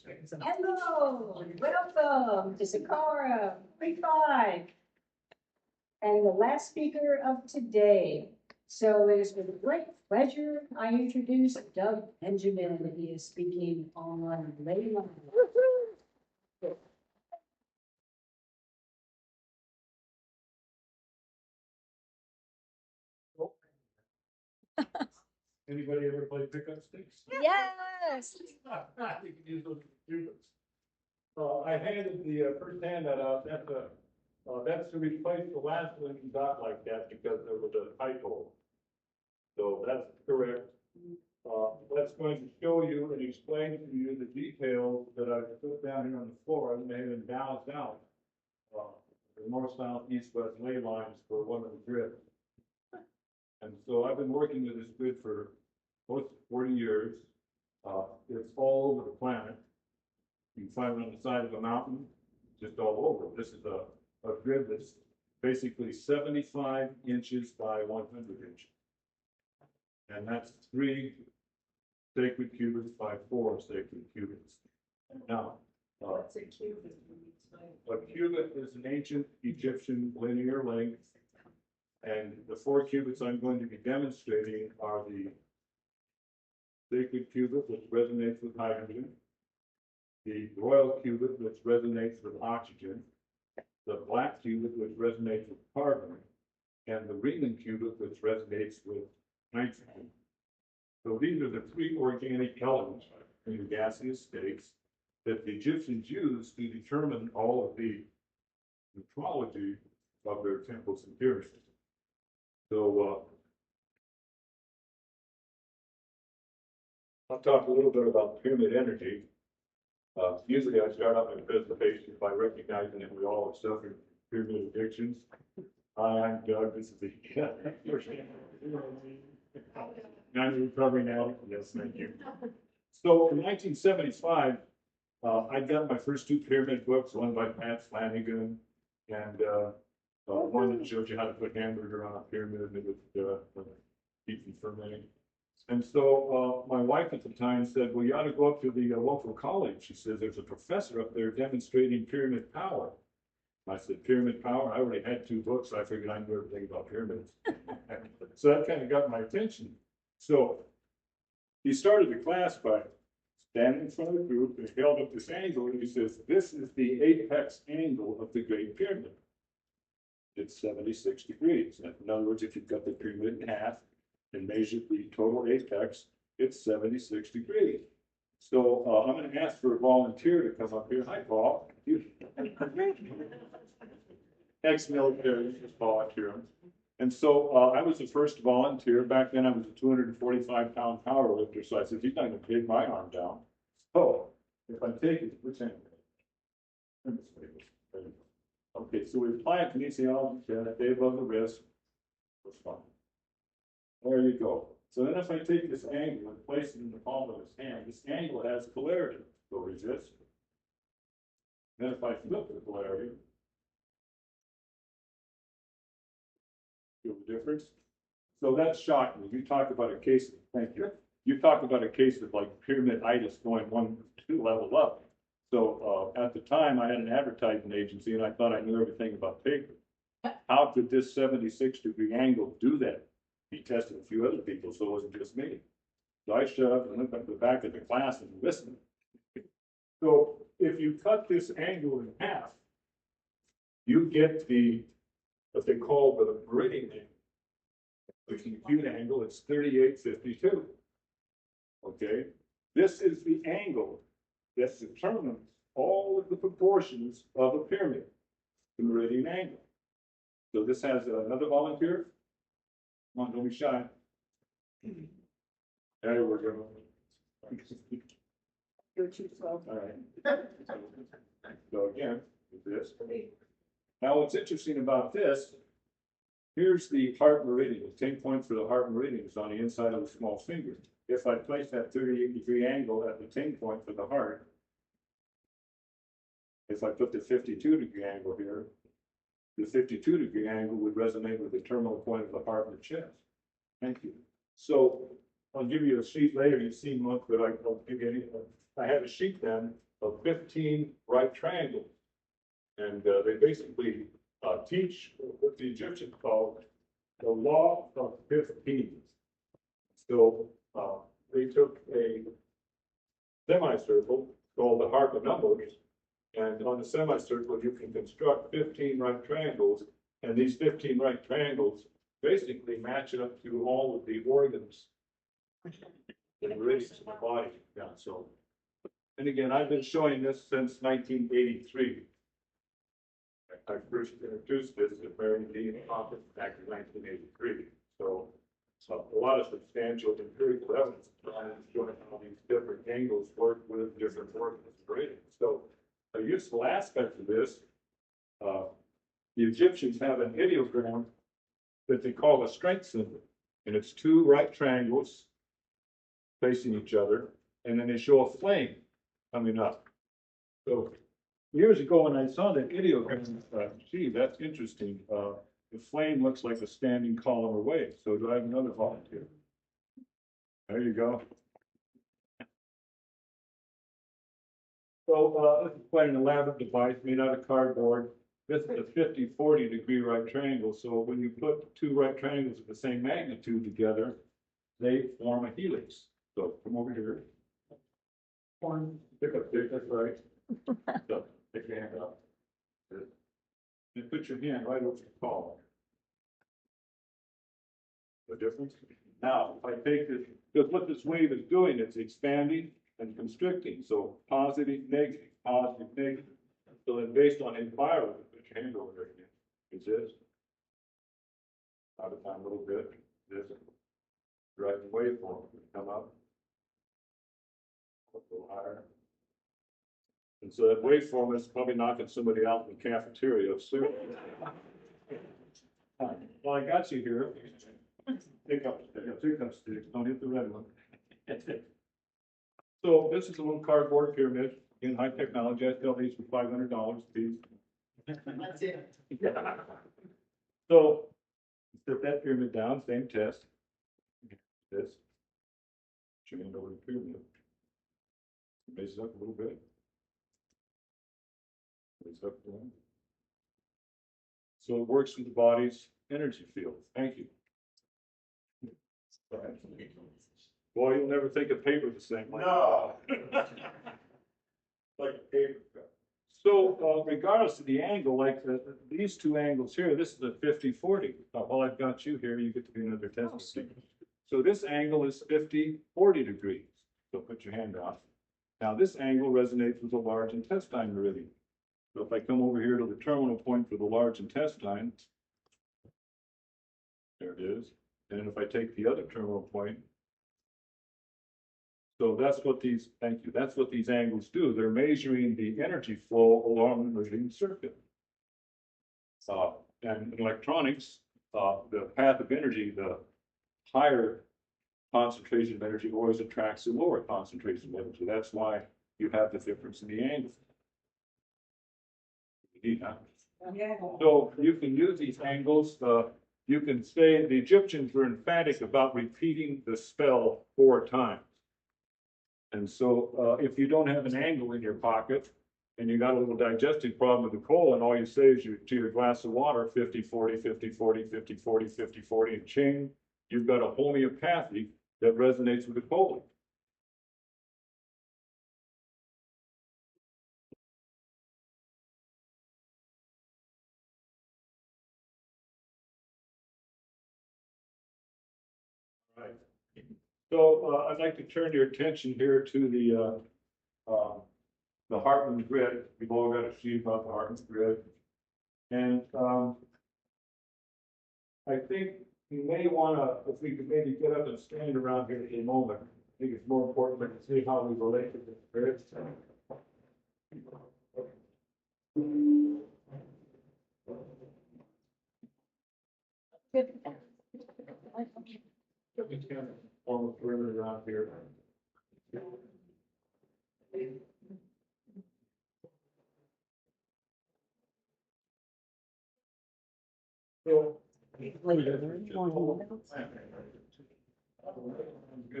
Hello, welcome to Sakkara 45. And the last speaker of today. So it is with great pleasure I introduce Doug Benjamin. He is speaking on ley lines. Anybody ever play pickup sticks? Yes. You can use those computers. I handed the first handout out. That's to replace the last one you got like that because there was a typo. So that's correct. That's going to show you and explain to you the details that I put down here on the floor. I made them balanced out. The north, south, east, west ley lines for one of the grids. And so I've been working with this grid for close to 40 years. It's all over the planet. You can find it on the side of a mountain, just all over. This is a grid that's basically 75 inches by 100 inches. And that's 3 sacred cubits by 4 sacred cubits. Now, What's a cubit? a cubit is an ancient Egyptian linear length. And the 4 cubits I'm going to be demonstrating are the sacred cubit, which resonates with hydrogen, the royal cubit, which resonates with oxygen, the black cubit, which resonates with carbon, and the Riemann cubit, which resonates with nitrogen. So these are the 3 organic elements in the gaseous states that the Egyptians used to determine all of the metrology of their temples and pyramids. So I'll talk a little bit about pyramid energy. Usually I start out my presentation by recognizing that we all have suffered pyramid addictions. Hi, I'm Doug. This is the I'm recovering now. Yes, thank you. So in 1975, I got my first 2 pyramid books, one by Pat Flanagan and one that shows you how to put hamburger on a pyramid and it would keep you fermenting. And so my wife at the time said, well, you ought to go up to the local college. She says, there's a professor up there demonstrating pyramid power. I said, pyramid power? I already had 2 books. So I figured I knew everything about pyramids. So that kind of got my attention. So he started the class by standing in front of the group and held up this angle and he says, this is the apex angle of the Great Pyramid. It's 76 degrees. In other words, if you cut the pyramid in half and measure the total apex, it's 76 degrees. So I'm going to ask for a volunteer to come up here. Hi, Paul. Ex-military, just volunteer. And so I was the first volunteer. Back then I was a 245-pound power lifter. So I said, he's not going to take my arm down. So if I take it, which hand? Okay, so we apply a kinesiology to day above the wrist. There you go. So then if I take this angle and place it in the palm of his hand, this angle has polarity. So resist. Then if I flip the polarity, feel the difference? So that's shocking. You talk about a case, thank you. You talk about a case of like pyramiditis going 1, 2 levels up. So at the time I had an advertising agency and I thought I knew everything about paper. How could this 76-degree angle do that? He tested a few other people, so it wasn't just me. So I shut up and went up to the back of the class and listened. So if you cut this angle in half, you get what they call the meridian angle. The acute angle is 3852. Okay, this is the angle that determines all of the proportions of a pyramid, the meridian angle. So this has another volunteer. Come on, don't be shy. There we go. You're too slow. All right. So again, with this. Now, what's interesting about this, here's the heart meridian. The 10 point for the heart meridian is on the inside of the small finger. If I place that 38-degree angle at the 10 point for the heart, if I put the 52-degree angle here, the 52-degree angle would resonate with the terminal point of the heart and the chest. Thank you. So I'll give you a sheet later. You've seen one, but I'll give you anything. I had a sheet then of 15 right triangles. And they basically teach what the Egyptians called the law of 15. So they took a semicircle called the harp of numbers, and on the semicircle you can construct 15 right triangles, and these 15 right triangles basically match up to all of the organs and meridians in the body. Yeah, so, and again, I've been showing this since 1983. I first introduced this to Mary Dean office back in 1983. So a lot of substantial empirical evidence showing how these different angles work with different organs and meridians. So a useful aspect of this, the Egyptians have an ideogram that they call a strength symbol, and it's two right triangles facing each other, and then they show a flame coming up. So years ago when I saw that ideogram, gee, that's interesting. The flame looks like a standing column or wave. So do I have another volunteer? There you go. So this is quite an elaborate device made out of cardboard. This is a 50-40 degree right triangle. So when you put two right triangles of the same magnitude together, they form a helix. So come over here. One, pick up there, that's right. So take your hand up. And put your hand right over your collar. The difference? Now, if I take this, because what this wave is doing, it's expanding and constricting. So positive, negative, positive, negative. So then based on environment, put your hand over there again. Is this? Out of time a little bit. This. Right waveform. Come up. A little higher. And so that waveform is probably knocking somebody out in the cafeteria soon. Well, I got you here. Pick up sticks, don't hit the red one. So this is a little cardboard pyramid in high technology. I sell these for $500 a piece. That's it. So set that pyramid down, same test. This. Should hand over the pyramid. Raise it up a little bit. Raise it up one. So it works with the body's energy field. Thank you. Boy, you'll never think of paper the same way. No. Like paper. So regardless of the angle, like these two angles here, this is a 50-40. While I've got you here, you get to be another test. So this angle is 50-40 degrees. So put your hand out. Now this angle resonates with the large intestine meridian. So if I come over here to the terminal point for the large intestine, there it is. And if I take the other terminal point, so that's what these, thank you, that's what these angles do. They're measuring the energy flow along the meridian circuit. And in electronics, the path of energy, the higher concentration of energy always attracts a lower concentration of energy. That's why you have the difference in the angle. So you can use these angles. You can say the Egyptians were emphatic about repeating the spell 4 times. And so if you don't have an angle in your pocket and you got a little digestive problem with the colon, all you say is to your glass of water, 50-40, 50-40, 50-40, 50-40, and ching, you've got a homeopathy that resonates with the colon. Right. So I'd like to turn your attention here to the Hartman grid. We've all got a sheet about the Hartman grid, and I think you may want to, if we could maybe get up and stand around here for a moment. I think it's more important to see how we relate to this grid. We can form a perimeter around here. So, good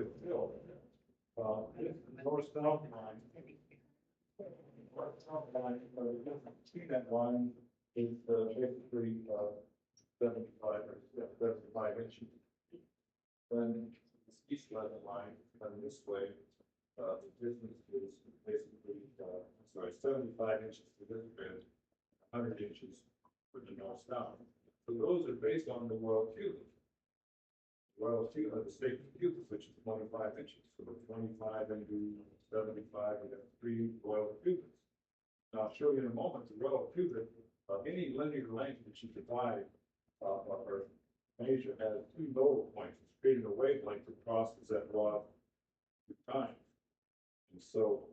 as Phil. This is the north-south line. horizontal line, the difference between that line is basically 75 or 75 inches. Then this east line coming this way, the distance is basically, 75 inches to this bend, 100 inches for the north down. So those are based on the royal cubit. Royal cubit, the state cubit, which is 25 inches. So 25 into 75, we have 3 royal cubits. Now I'll show you in a moment the royal cubit of any linear length that you divide or measure has 2 lower points. It's creating a wavelength that crosses that rod through time. And so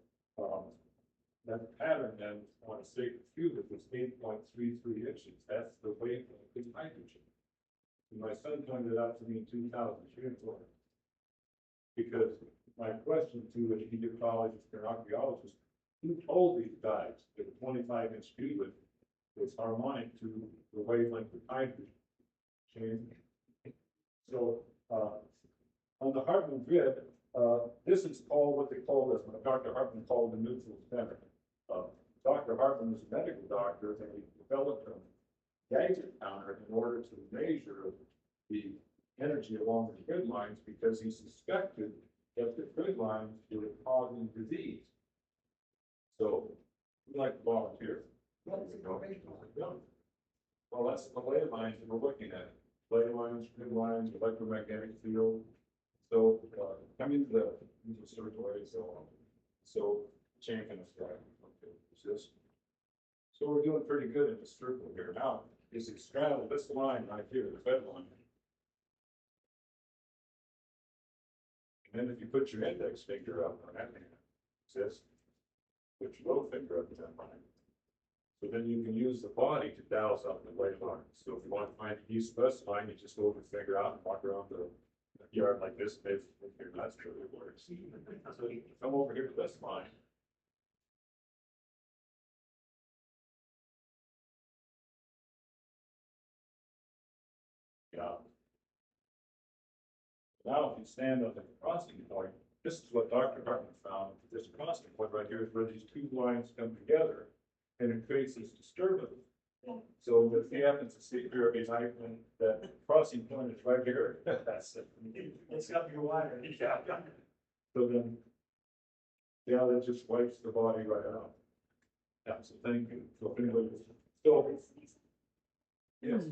that pattern then on a sacred cubit is 8.33 inches. That's the wavelength in hydrogen. And my son pointed out to me in 2004, because my question to an Egyptologist or archaeologist, who told these guys that a 25-inch cubit is harmonic to the wavelength of hydrogen? So on the Hartman grid, this is called what they call this, what Dr. Hartman called the neutral center. Dr. Hartman was a medical doctor, and he developed a gadget counter in order to measure the energy along the grid lines, because he suspected that the grid lines were causing disease. So we'd like to volunteer. Well, that's the ley lines that we're looking at. Ley lines, grid lines, electromagnetic field. So come into the circle area, so chain kind of strike. Okay, this. So we're doing pretty good in the circle here. Now is it straddle this line right here, the red line. And then if you put your index finger up on that hand, this, put your little finger up to that line. So then you can use the body to douse up the ley line. So if you want to find the east-west line, you just hold your finger out and walk around the yard like this, basically. That's really it works. So you come over here to this line. Yeah. Now, if you stand on the crossing point, this is what Dr. Hartman found. This crossing point right here is where these 2 lines come together, and it creates this disturbance. So if he happens to see here behind that crossing point is right here, that's it. It's got to be wider. Yeah. So then, yeah, that just wipes the body right out. Yeah, so thank you. So anyway, so yes.